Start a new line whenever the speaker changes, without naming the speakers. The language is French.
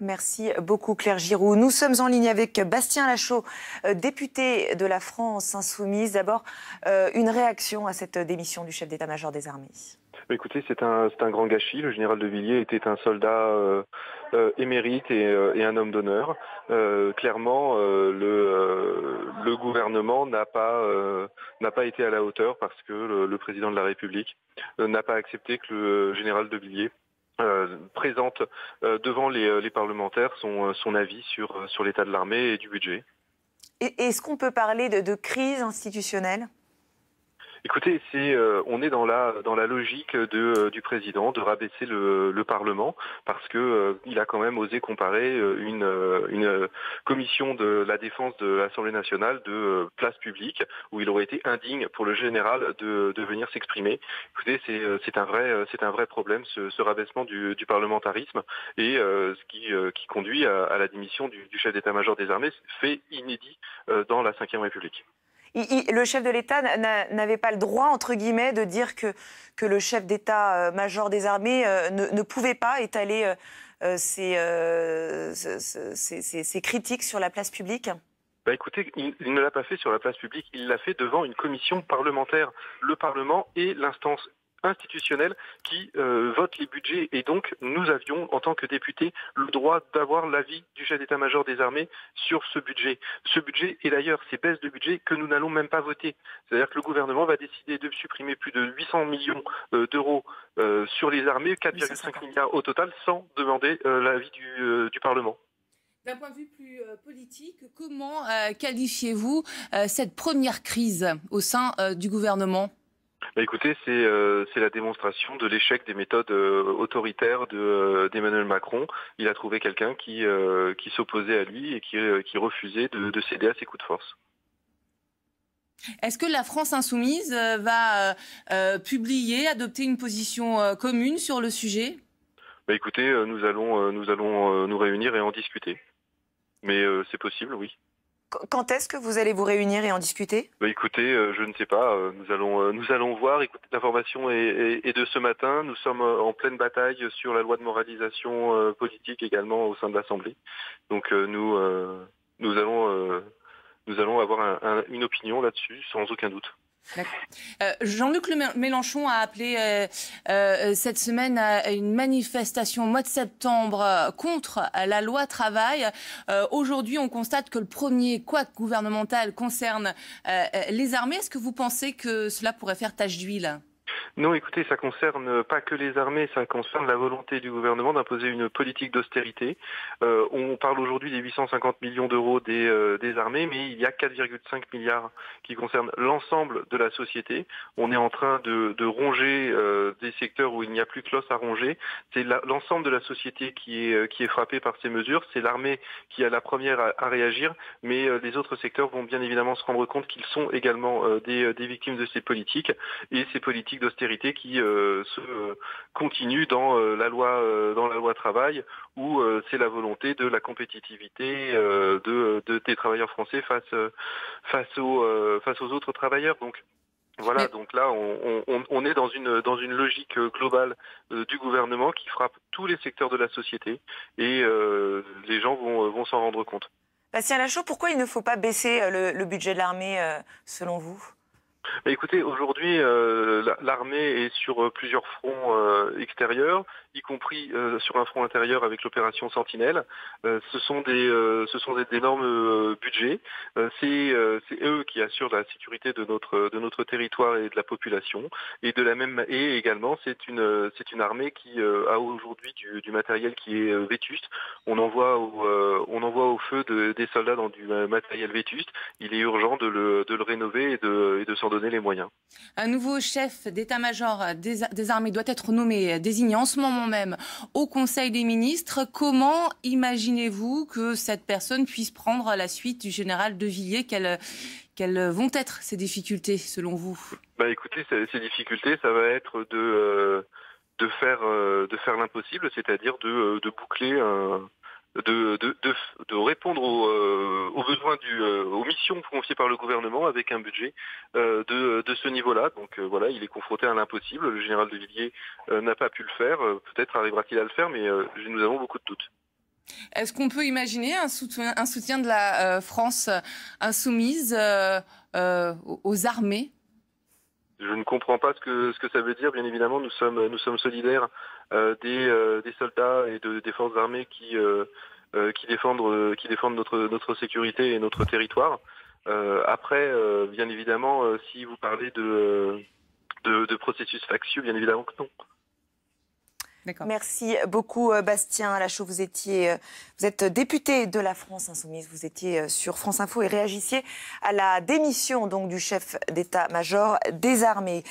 Merci beaucoup Claire Giroux. Nous sommes en ligne avec Bastien Lachaud, député de la France Insoumise. D'abord, une réaction à cette démission du chef d'état-major des armées.
Écoutez, c'est un grand gâchis. Le général de Villiers était un soldat émérite et un homme d'honneur. Clairement, le gouvernement n'a pas été à la hauteur parce que le président de la République n'a pas accepté que le général de Villiers présente devant les parlementaires son avis sur l'état de l'armée et du budget.
Est-ce qu'on peut parler de crise institutionnelle ?
Écoutez, on est dans la logique du président de rabaisser le Parlement parce que il a quand même osé comparer une commission de la défense de l'Assemblée nationale de place publique où il aurait été indigne pour le général de venir s'exprimer. Écoutez, c'est un vrai problème ce rabaissement du parlementarisme et ce qui conduit à la démission du chef d'état-major des armées, fait inédit dans la Ve République.
Le chef de l'État n'avait pas le droit, entre guillemets, de dire que le chef d'état-major des armées ne pouvait pas étaler ses critiques sur la place publique ?
Écoutez, il ne l'a pas fait sur la place publique, il l'a fait devant une commission parlementaire. Le Parlement est l'instance institutionnelle qui vote les budgets et donc nous avions en tant que députés le droit d'avoir l'avis du chef d'état-major des armées sur ce budget. Ce budget et d'ailleurs ces baisses de budget que nous n'allons même pas voter. C'est-à-dire que le gouvernement va décider de supprimer plus de 800 millions d'euros sur les armées, 4,5 milliards au total sans demander l'avis du Parlement.
D'un point de vue plus politique, comment qualifiez-vous cette première crise au sein du gouvernement ?
Écoutez, c'est la démonstration de l'échec des méthodes autoritaires d'Emmanuel Macron. Il a trouvé quelqu'un qui s'opposait à lui et qui refusait de céder à ses coups de force.
Est-ce que la France Insoumise va publier, adopter une position commune sur le sujet ?
Écoutez, nous allons nous réunir et en discuter. Mais c'est possible, oui.
Quand est-ce que vous allez vous réunir et en discuter ?
Écoutez, je ne sais pas. Nous allons voir. Écoutez, l'information est de ce matin. Nous sommes en pleine bataille sur la loi de moralisation politique également au sein de l'Assemblée. Donc nous allons avoir une opinion là-dessus, sans aucun doute.
Jean-Luc Mélenchon a appelé cette semaine à une manifestation au mois de septembre contre la loi travail. Aujourd'hui, on constate que le premier couac gouvernemental concerne les armées. Est-ce que vous pensez que cela pourrait faire tache d'huile ?
Non, écoutez, ça concerne pas que les armées, ça concerne la volonté du gouvernement d'imposer une politique d'austérité. On parle aujourd'hui des 850 millions d'euros des armées, mais il y a 4,5 milliards qui concernent l'ensemble de la société. On est en train de ronger des secteurs où il n'y a plus que l'os à ronger. C'est l'ensemble de la société qui est frappée par ces mesures. C'est l'armée qui est la première à réagir, mais les autres secteurs vont bien évidemment se rendre compte qu'ils sont également des victimes de ces politiques et ces politiques d'austérité qui se continue dans la loi travail où c'est la volonté de la compétitivité des travailleurs français face aux autres travailleurs. Donc voilà, donc là on est dans une logique globale du gouvernement qui frappe tous les secteurs de la société et les gens vont s'en rendre compte.
Bastien Lachaud, pourquoi il ne faut pas baisser le budget de l'armée selon vous ?
Écoutez, aujourd'hui, l'armée est sur plusieurs fronts extérieurs, y compris sur un front intérieur avec l'opération Sentinelle. Ce sont d'énormes budgets. C'est eux qui assurent la sécurité de notre territoire et de la population. Et également, c'est une armée qui a aujourd'hui du matériel qui est vétuste. On envoie au feu des soldats dans du matériel vétuste. Il est urgent de le rénover et de s'en donner les moyens.
Un nouveau chef d'état-major des armées doit être nommé, désigné en ce moment même au Conseil des ministres. Comment imaginez-vous que cette personne puisse prendre la suite du général de Villiers ? Quelles vont être ces difficultés selon vous ?
Écoutez, ces difficultés, ça va être de faire l'impossible, c'est-à-dire de boucler de répondre aux besoins aux missions confiées par le gouvernement avec un budget de ce niveau-là. Donc voilà, il est confronté à l'impossible. Le général de Villiers n'a pas pu le faire. Peut-être arrivera-t-il à le faire, mais nous avons beaucoup de doutes.
Est-ce qu'on peut imaginer un soutien de la France insoumise aux armées?
Je ne comprends pas ce que ça veut dire. Bien évidemment, nous sommes solidaires des soldats et des forces armées qui défendent notre sécurité et notre territoire. Après, bien évidemment, si vous parlez de processus factieux, bien évidemment que non.
Merci beaucoup Bastien Lachaud, vous êtes député de la France Insoumise, vous étiez sur France Info et réagissiez à la démission donc du chef d'état-major des armées.